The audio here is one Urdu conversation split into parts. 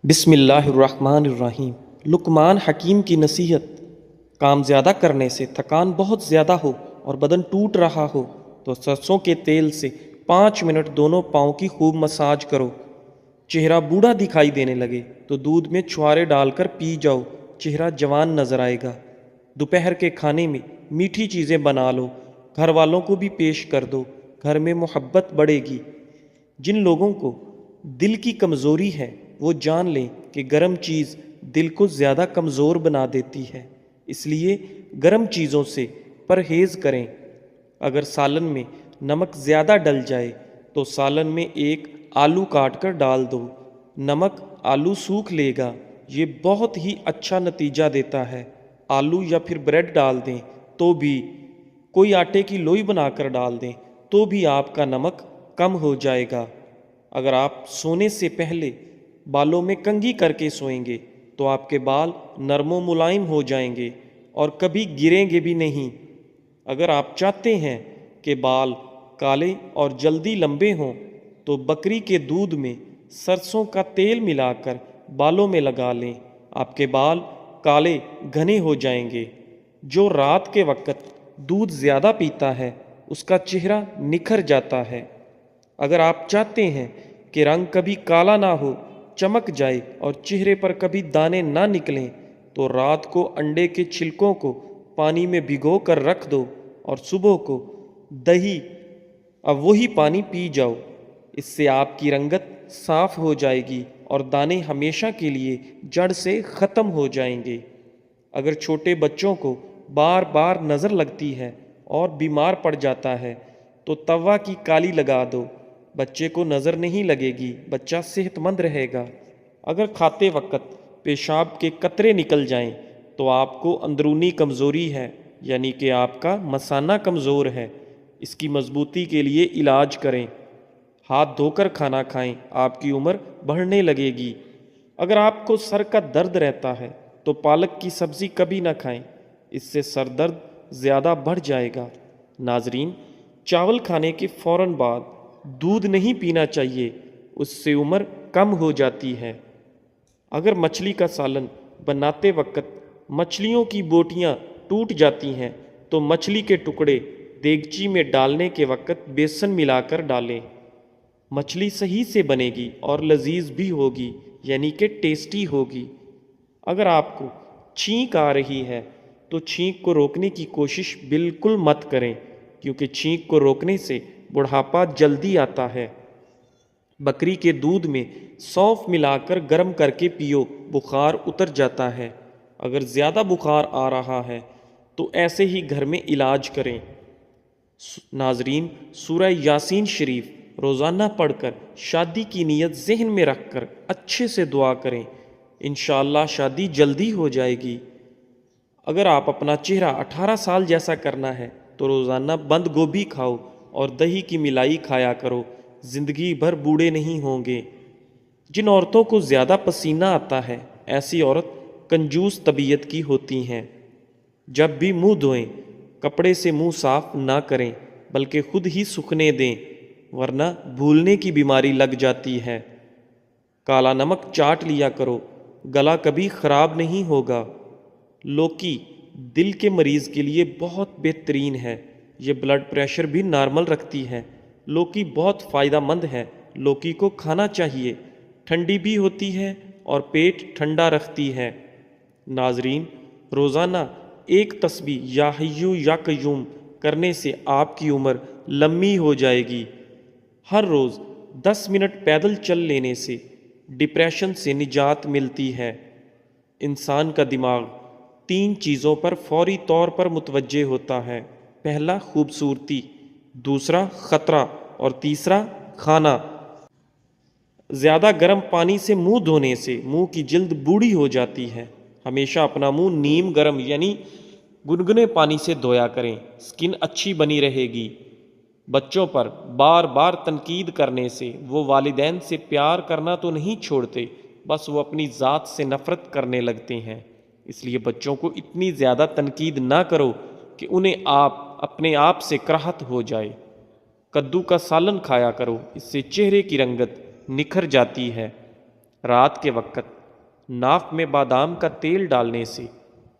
بسم اللہ الرحمن الرحیم۔ لقمان حکیم کی نصیحت: کام زیادہ کرنے سے تھکان بہت زیادہ ہو اور بدن ٹوٹ رہا ہو تو سرسوں کے تیل سے 5 منٹ دونوں پاؤں کی خوب مساج کرو۔ چہرہ بوڑھا دکھائی دینے لگے تو دودھ میں چھوارے ڈال کر پی جاؤ، چہرہ جوان نظر آئے گا۔ دوپہر کے کھانے میں میٹھی چیزیں بنا لو، گھر والوں کو بھی پیش کر دو، گھر میں محبت بڑھے گی۔ جن لوگوں کو دل کی کمزوری ہے وہ جان لیں کہ گرم چیز دل کو زیادہ کمزور بنا دیتی ہے، اس لیے گرم چیزوں سے پرہیز کریں۔ اگر سالن میں نمک زیادہ ڈل جائے تو سالن میں ایک آلو کاٹ کر ڈال دو، نمک آلو سوکھ لے گا، یہ بہت ہی اچھا نتیجہ دیتا ہے۔ آلو یا پھر بریڈ ڈال دیں تو بھی، کوئی آٹے کی لوئی بنا کر ڈال دیں تو بھی آپ کا نمک کم ہو جائے گا۔ اگر آپ سونے سے پہلے بالوں میں کنگھی کر کے سوئیں گے تو آپ کے بال نرم و ملائم ہو جائیں گے اور کبھی گریں گے بھی نہیں۔ اگر آپ چاہتے ہیں کہ بال کالے اور جلدی لمبے ہوں تو بکری کے دودھ میں سرسوں کا تیل ملا کر بالوں میں لگا لیں، آپ کے بال کالے گھنے ہو جائیں گے۔ جو رات کے وقت دودھ زیادہ پیتا ہے اس کا چہرہ نکھر جاتا ہے۔ اگر آپ چاہتے ہیں کہ رنگ کبھی کالا نہ ہو، چمک جائے اور چہرے پر کبھی دانے نہ نکلیں تو رات کو انڈے کے چھلکوں کو پانی میں بھگو کر رکھ دو اور صبح کو دہی اب وہی پانی پی جاؤ۔ اس سے آپ کی رنگت صاف ہو جائے گی اور دانے ہمیشہ کے لیے جڑ سے ختم ہو جائیں گے۔ اگر چھوٹے بچوں کو بار بار نظر لگتی ہے اور بیمار پڑ جاتا ہے تو توا کی کالی لگا دو، بچے کو نظر نہیں لگے گی، بچہ صحت مند رہے گا۔ اگر کھاتے وقت پیشاب کے قطرے نکل جائیں تو آپ کو اندرونی کمزوری ہے، یعنی کہ آپ کا مثانہ کمزور ہے۔ اس کی مضبوطی کے لیے علاج کریں۔ ہاتھ دھو کر کھانا کھائیں، آپ کی عمر بڑھنے لگے گی۔ اگر آپ کو سر کا درد رہتا ہے تو پالک کی سبزی کبھی نہ کھائیں، اس سے سر درد زیادہ بڑھ جائے گا۔ ناظرین، چاول کھانے کے فوراً بعد دودھ نہیں پینا چاہیے، اس سے عمر کم ہو جاتی ہے۔ اگر مچھلی کا سالن بناتے وقت مچھلیوں کی بوٹیاں ٹوٹ جاتی ہیں تو مچھلی کے ٹکڑے دیگچی میں ڈالنے کے وقت بیسن ملا کر ڈالیں، مچھلی صحیح سے بنے گی اور لذیذ بھی ہوگی، یعنی کہ ٹیسٹی ہوگی۔ اگر آپ کو چھینک آ رہی ہے تو چھینک کو روکنے کی کوشش بالکل مت کریں، کیونکہ چھینک کو روکنے سے بڑھاپا جلدی آتا ہے۔ بکری کے دودھ میں سونف ملا کر گرم کر کے پیو، بخار اتر جاتا ہے۔ اگر زیادہ بخار آ رہا ہے تو ایسے ہی گھر میں علاج کریں۔ ناظرین، سورہ یاسین شریف روزانہ پڑھ کر شادی کی نیت ذہن میں رکھ کر اچھے سے دعا کریں، انشاءاللہ شادی جلدی ہو جائے گی۔ اگر آپ اپنا چہرہ 18 سال جیسا کرنا ہے تو روزانہ بند گوبھی کھاؤ اور دہی کی ملائی کھایا کرو، زندگی بھر بوڑھے نہیں ہوں گے۔ جن عورتوں کو زیادہ پسینہ آتا ہے ایسی عورت کنجوس طبیعت کی ہوتی ہیں۔ جب بھی منہ دھوئیں کپڑے سے منہ صاف نہ کریں بلکہ خود ہی سوکھنے دیں، ورنہ بھولنے کی بیماری لگ جاتی ہے۔ کالا نمک چاٹ لیا کرو، گلا کبھی خراب نہیں ہوگا۔ لوکی دل کے مریض کے لیے بہت بہترین ہے، یہ بلڈ پریشر بھی نارمل رکھتی ہے۔ لوکی بہت فائدہ مند ہے، لوکی کو کھانا چاہیے، ٹھنڈی بھی ہوتی ہے اور پیٹ ٹھنڈا رکھتی ہے۔ ناظرین، روزانہ ایک تسبیح یا حیو یا قیوم کرنے سے آپ کی عمر لمبی ہو جائے گی۔ ہر روز 10 منٹ پیدل چل لینے سے ڈپریشن سے نجات ملتی ہے۔ انسان کا دماغ 3 چیزوں پر فوری طور پر متوجہ ہوتا ہے: پہلا خوبصورتی، دوسرا خطرہ اور تیسرا کھانا۔ زیادہ گرم پانی سے منہ دھونے سے منہ کی جلد بوڑھی ہو جاتی ہے۔ ہمیشہ اپنا منہ نیم گرم یعنی گنگنے پانی سے دھویا کریں، سکن اچھی بنی رہے گی۔ بچوں پر بار بار تنقید کرنے سے وہ والدین سے پیار کرنا تو نہیں چھوڑتے، بس وہ اپنی ذات سے نفرت کرنے لگتے ہیں۔ اس لیے بچوں کو اتنی زیادہ تنقید نہ کرو کہ انہیں اپنے آپ سے کراہت ہو جائے۔ کدو کا سالن کھایا کرو، اس سے چہرے کی رنگت نکھر جاتی ہے۔ رات کے وقت ناف میں بادام کا تیل ڈالنے سے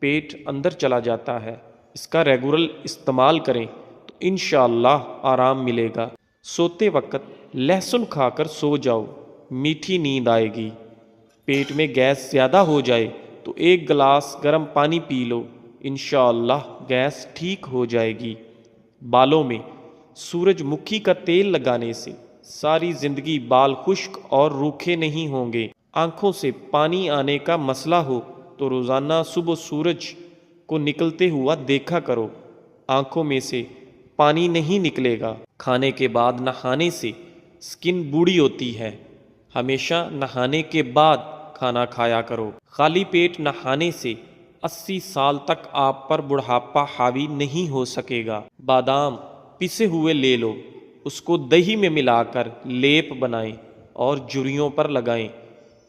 پیٹ اندر چلا جاتا ہے، اس کا ریگولر استعمال کریں تو انشاءاللہ آرام ملے گا۔ سوتے وقت لہسن کھا کر سو جاؤ، میٹھی نیند آئے گی۔ پیٹ میں گیس زیادہ ہو جائے تو 1 گلاس گرم پانی پی لو، انشاءاللہ گیس ٹھیک ہو جائے گی۔ بالوں میں سورج مکھی کا تیل لگانے سے ساری زندگی بال خشک اور روکھے نہیں ہوں گے۔ آنکھوں سے پانی آنے کا مسئلہ ہو تو روزانہ صبح سورج کو نکلتے ہوا دیکھا کرو، آنکھوں میں سے پانی نہیں نکلے گا۔ کھانے کے بعد نہانے سے سکن بوڑھی ہوتی ہے، ہمیشہ نہانے کے بعد کھانا کھایا کرو۔ خالی پیٹ نہانے سے 80 سال تک آپ پر بڑھاپا حاوی نہیں ہو سکے گا۔ بادام پسے ہوئے لے لو، اس کو دہی میں ملا کر لیپ بنائیں اور جھریوں پر لگائیں۔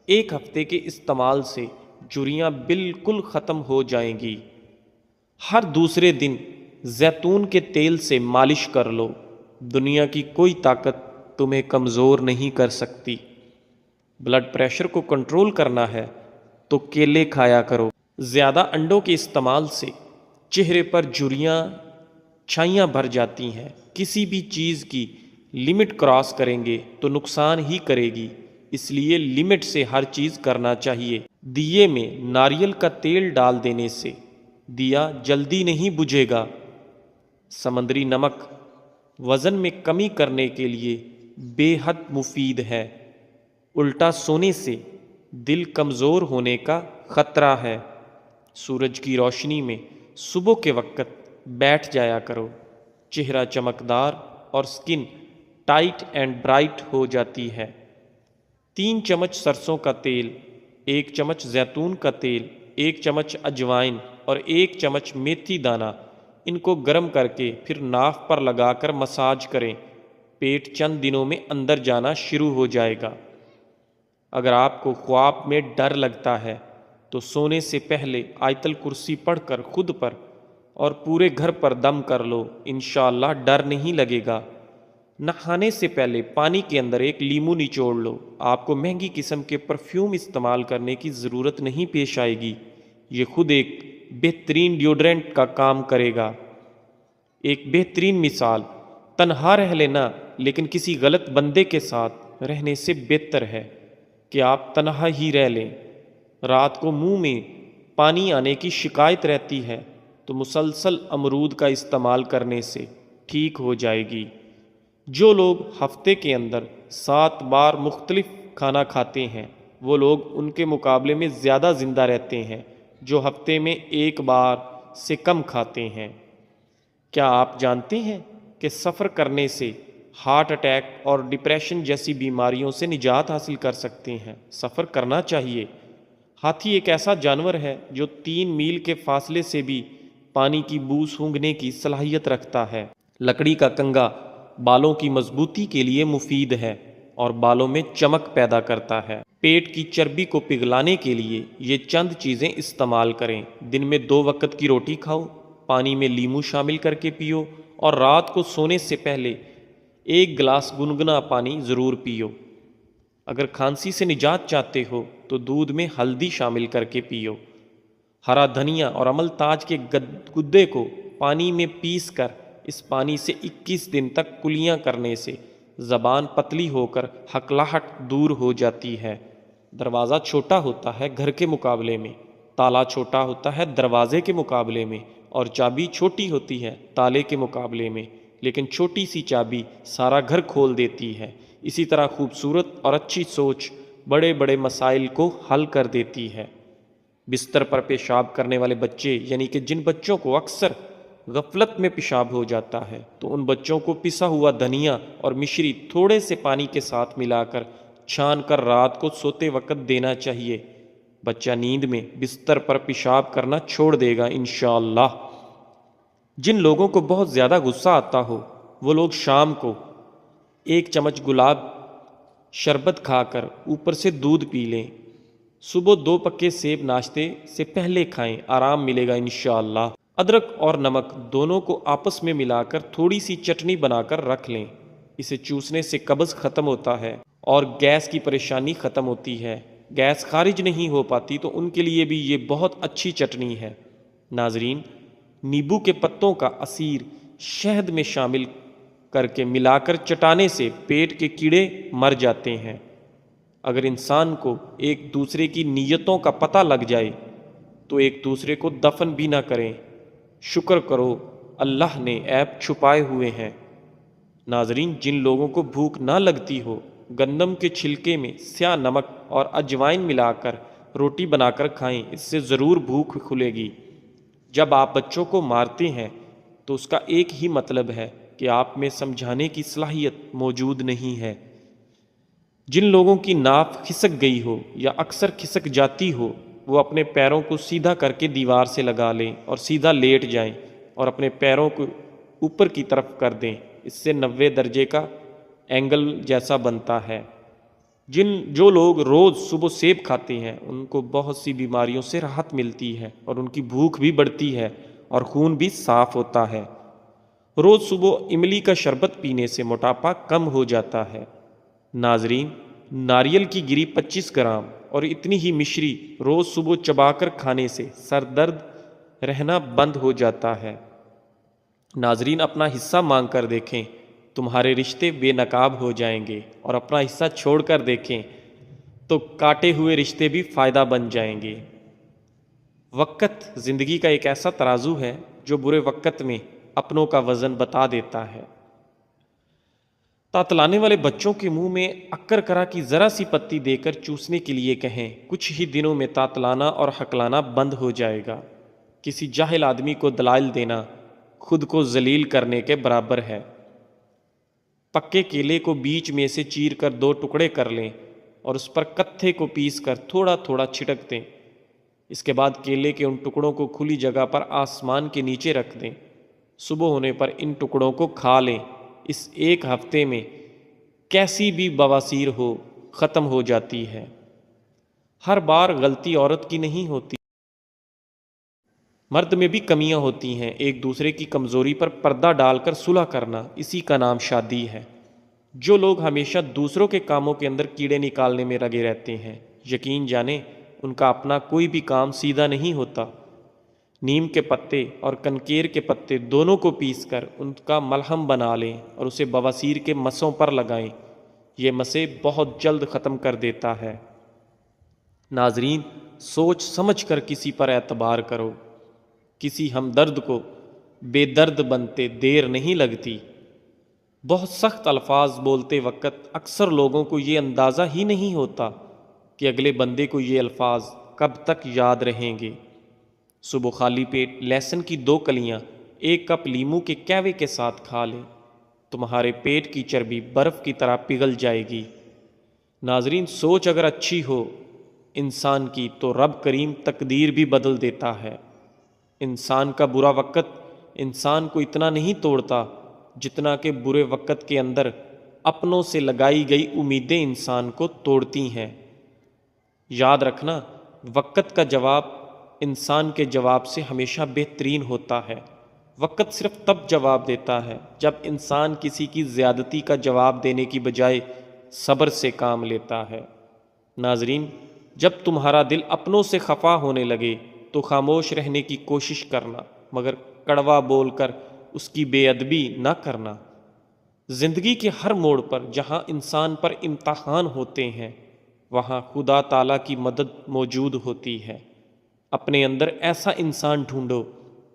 1 ہفتے کے استعمال سے جھریاں بالکل ختم ہو جائیں گی۔ ہر دوسرے دن زیتون کے تیل سے مالش کر لو، دنیا کی کوئی طاقت تمہیں کمزور نہیں کر سکتی۔ بلڈ پریشر کو کنٹرول کرنا ہے تو کیلے کھایا کرو۔ زیادہ انڈوں کے استعمال سے چہرے پر جھریاں چھائیاں بھر جاتی ہیں۔ کسی بھی چیز کی لمٹ کراس کریں گے تو نقصان ہی کرے گی، اس لیے لمٹ سے ہر چیز کرنا چاہیے۔ دیے میں ناریل کا تیل ڈال دینے سے دیا جلدی نہیں بجھے گا۔ سمندری نمک وزن میں کمی کرنے کے لیے بے حد مفید ہے۔ الٹا سونے سے دل کمزور ہونے کا خطرہ ہے۔ سورج کی روشنی میں صبح کے وقت بیٹھ جایا کرو، چہرہ چمکدار اور سکن ٹائٹ اینڈ برائٹ ہو جاتی ہے۔ 3 چمچ سرسوں کا تیل، 1 چمچ زیتون کا تیل، 1 چمچ اجوائن اور 1 چمچ میتھی دانہ، ان کو گرم کر کے پھر ناف پر لگا کر مساج کریں، پیٹ چند دنوں میں اندر جانا شروع ہو جائے گا۔ اگر آپ کو خواب میں ڈر لگتا ہے تو سونے سے پہلے آیت الکرسی پڑھ کر خود پر اور پورے گھر پر دم کر لو، انشاءاللہ ڈر نہیں لگے گا۔ نہانے سے پہلے پانی کے اندر 1 لیمو نچوڑ لو، آپ کو مہنگی قسم کے پرفیوم استعمال کرنے کی ضرورت نہیں پیش آئے گی، یہ خود ایک بہترین ڈیوڈرنٹ کا کام کرے گا۔ ایک بہترین مثال، تنہا رہ لینا لیکن کسی غلط بندے کے ساتھ رہنے سے بہتر ہے کہ آپ تنہا ہی رہ لیں۔ رات کو منہ میں پانی آنے کی شکایت رہتی ہے تو مسلسل امرود کا استعمال کرنے سے ٹھیک ہو جائے گی۔ جو لوگ ہفتے کے اندر 7 بار مختلف کھانا کھاتے ہیں وہ لوگ ان کے مقابلے میں زیادہ زندہ رہتے ہیں جو ہفتے میں 1 بار سے کم کھاتے ہیں۔ کیا آپ جانتے ہیں کہ سفر کرنے سے ہارٹ اٹیک اور ڈپریشن جیسی بیماریوں سے نجات حاصل کر سکتے ہیں؟ سفر کرنا چاہیے۔ ہاتھی ایک ایسا جانور ہے جو 3 میل کے فاصلے سے بھی پانی کی بو سونگھنے کی صلاحیت رکھتا ہے۔ لکڑی کا کنگا بالوں کی مضبوطی کے لیے مفید ہے اور بالوں میں چمک پیدا کرتا ہے۔ پیٹ کی چربی کو پگھلانے کے لیے یہ چند چیزیں استعمال کریں۔ دن میں 2 وقت کی روٹی کھاؤ، پانی میں لیمو شامل کر کے پیو اور رات کو سونے سے پہلے 1 گلاس گنگنا پانی ضرور پیو۔ اگر کھانسی سے نجات چاہتے ہو تو دودھ میں ہلدی شامل کر کے پیو۔ ہرا دھنیا اور عمل تاج کے گدے کو پانی میں پیس کر اس پانی سے 21 دن تک کلیاں کرنے سے زبان پتلی ہو کر ہکلاہٹ دور ہو جاتی ہے۔ دروازہ چھوٹا ہوتا ہے گھر کے مقابلے میں، تالا چھوٹا ہوتا ہے دروازے کے مقابلے میں، اور چابی چھوٹی ہوتی ہے تالے کے مقابلے میں، لیکن چھوٹی سی چابی سارا گھر کھول دیتی ہے۔ اسی طرح خوبصورت اور اچھی سوچ بڑے بڑے مسائل کو حل کر دیتی ہے۔ بستر پر پیشاب کرنے والے بچے، یعنی کہ جن بچوں کو اکثر غفلت میں پیشاب ہو جاتا ہے، تو ان بچوں کو پسا ہوا دھنیا اور مشری تھوڑے سے پانی کے ساتھ ملا کر چھان کر رات کو سوتے وقت دینا چاہیے۔ بچہ نیند میں بستر پر پیشاب کرنا چھوڑ دے گا انشاءاللہ۔ جن لوگوں کو بہت زیادہ غصہ آتا ہو وہ لوگ شام کو 1 چمچ گلاب شربت کھا کر اوپر سے دودھ پی لیں۔ صبح 2 پکے سیب ناشتے سے پہلے کھائیں، آرام ملے گا انشاءاللہ۔ ادرک اور نمک دونوں کو آپس میں ملا کر تھوڑی سی چٹنی بنا کر رکھ لیں، اسے چوسنے سے قبض ختم ہوتا ہے اور گیس کی پریشانی ختم ہوتی ہے۔ گیس خارج نہیں ہو پاتی تو ان کے لیے بھی یہ بہت اچھی چٹنی ہے۔ ناظرین، نیبو کے پتوں کا عصیر شہد میں شامل کر کے ملا کر چٹانے سے پیٹ کے کیڑے مر جاتے ہیں۔ اگر انسان کو ایک دوسرے کی نیتوں کا پتہ لگ جائے تو ایک دوسرے کو دفن بھی نہ کریں۔ شکر کرو اللہ نے عیب چھپائے ہوئے ہیں۔ ناظرین، جن لوگوں کو بھوک نہ لگتی ہو، گندم کے چھلکے میں سیاہ نمک اور اجوائن ملا کر روٹی بنا کر کھائیں، اس سے ضرور بھوک کھلے گی۔ جب آپ بچوں کو مارتے ہیں تو اس کا ایک ہی مطلب ہے کہ آپ میں سمجھانے کی صلاحیت موجود نہیں ہے۔ جن لوگوں کی ناف کھسک گئی ہو یا اکثر کھسک جاتی ہو، وہ اپنے پیروں کو سیدھا کر کے دیوار سے لگا لیں اور سیدھا لیٹ جائیں اور اپنے پیروں کو اوپر کی طرف کر دیں۔ اس سے 90 درجے کا اینگل جیسا بنتا ہے۔ جو لوگ روز صبح سیب کھاتے ہیں ان کو بہت سی بیماریوں سے راحت ملتی ہے اور ان کی بھوک بھی بڑھتی ہے اور خون بھی صاف ہوتا ہے۔ روز صبح املی کا شربت پینے سے موٹاپا کم ہو جاتا ہے۔ ناظرین، ناریل کی گری 25 گرام اور اتنی ہی مشری روز صبح چبا کر کھانے سے سر درد رہنا بند ہو جاتا ہے۔ ناظرین، اپنا حصہ مانگ کر دیکھیں، تمہارے رشتے بے نقاب ہو جائیں گے، اور اپنا حصہ چھوڑ کر دیکھیں تو کاٹے ہوئے رشتے بھی فائدہ بن جائیں گے۔ وقت زندگی کا ایک ایسا ترازو ہے جو برے وقت میں اپنوں کا وزن بتا دیتا ہے۔ تاتلانے والے بچوں کے منہ میں اکر کرا کی ذرا سی پتی دے کر چوسنے کے لیے کہیں، کچھ ہی دنوں میں تاتلانا اور ہکلانا بند ہو جائے گا۔ کسی جاہل آدمی کو دلائل دینا خود کو ذلیل کرنے کے برابر ہے۔ پکے کیلے کو بیچ میں سے چیر کر 2 ٹکڑے کر لیں اور اس پر کتھے کو پیس کر تھوڑا تھوڑا چھٹک دیں۔ اس کے بعد کیلے کے ان ٹکڑوں کو کھلی جگہ پر آسمان کے نیچے رکھ دیں۔ صبح ہونے پر ان ٹکڑوں کو کھا لیں۔ اس 1 ہفتے میں کیسی بھی بواسیر ہو ختم ہو جاتی ہے۔ ہر بار غلطی عورت کی نہیں ہوتی، مرد میں بھی کمیاں ہوتی ہیں۔ ایک دوسرے کی کمزوری پر پردہ ڈال کر صلح کرنا، اسی کا نام شادی ہے۔ جو لوگ ہمیشہ دوسروں کے کاموں کے اندر کیڑے نکالنے میں لگے رہتے ہیں، یقین جانیں ان کا اپنا کوئی بھی کام سیدھا نہیں ہوتا۔ نیم کے پتے اور کنکیر کے پتے دونوں کو پیس کر ان کا ملہم بنا لیں اور اسے بواسیر کے مسوں پر لگائیں۔ یہ مسے بہت جلد ختم کر دیتا ہے۔ ناظرین، سوچ سمجھ کر کسی پر اعتبار کرو۔ کسی ہمدرد کو بے درد بنتے دیر نہیں لگتی۔ بہت سخت الفاظ بولتے وقت اکثر لوگوں کو یہ اندازہ ہی نہیں ہوتا کہ اگلے بندے کو یہ الفاظ کب تک یاد رہیں گے۔ صبح خالی پیٹ لہسن کی 2 کلیاں 1 کپ لیموں کے کہوے کے ساتھ کھا لیں، تمہارے پیٹ کی چربی برف کی طرح پگھل جائے گی۔ ناظرین، سوچ اگر اچھی ہو انسان کی تو رب کریم تقدیر بھی بدل دیتا ہے۔ انسان کا برا وقت انسان کو اتنا نہیں توڑتا جتنا کہ برے وقت کے اندر اپنوں سے لگائی گئی امیدیں انسان کو توڑتی ہیں۔ یاد رکھنا، وقت کا جواب انسان کے جواب سے ہمیشہ بہترین ہوتا ہے۔ وقت صرف تب جواب دیتا ہے جب انسان کسی کی زیادتی کا جواب دینے کی بجائے صبر سے کام لیتا ہے۔ ناظرین، جب تمہارا دل اپنوں سے خفا ہونے لگے تو خاموش رہنے کی کوشش کرنا، مگر کڑوا بول کر اس کی بے ادبی نہ کرنا۔ زندگی کے ہر موڑ پر جہاں انسان پر امتحان ہوتے ہیں وہاں خدا تعالیٰ کی مدد موجود ہوتی ہے۔ اپنے اندر ایسا انسان ڈھونڈو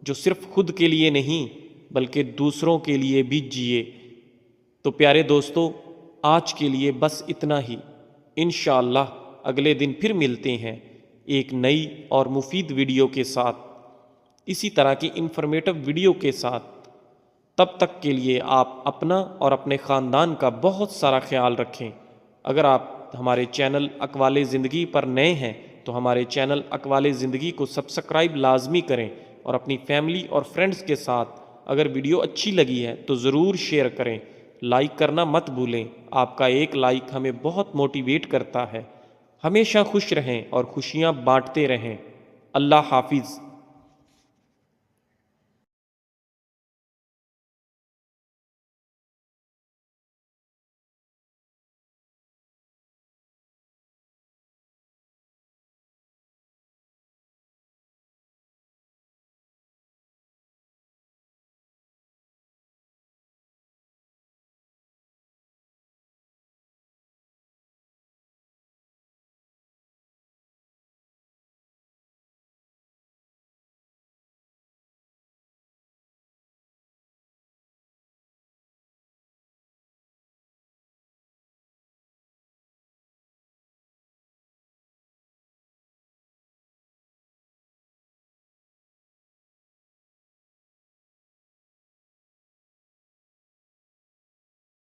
جو صرف خود کے لیے نہیں بلکہ دوسروں کے لیے بھی جیے۔ تو پیارے دوستو، آج کے لیے بس اتنا ہی۔ انشاءاللہ اگلے دن پھر ملتے ہیں ایک نئی اور مفید ویڈیو کے ساتھ، اسی طرح کی انفارمیٹو ویڈیو کے ساتھ۔ تب تک کے لیے آپ اپنا اور اپنے خاندان کا بہت سارا خیال رکھیں۔ اگر آپ ہمارے چینل اقوال زندگی پر نئے ہیں تو ہمارے چینل اقوال زندگی کو سبسکرائب لازمی کریں اور اپنی فیملی اور فرینڈز کے ساتھ اگر ویڈیو اچھی لگی ہے تو ضرور شیئر کریں۔ لائک کرنا مت بھولیں، آپ کا ایک لائک ہمیں بہت موٹیویٹ کرتا ہے۔ ہمیشہ خوش رہیں اور خوشیاں بانٹتے رہیں۔ اللہ حافظ۔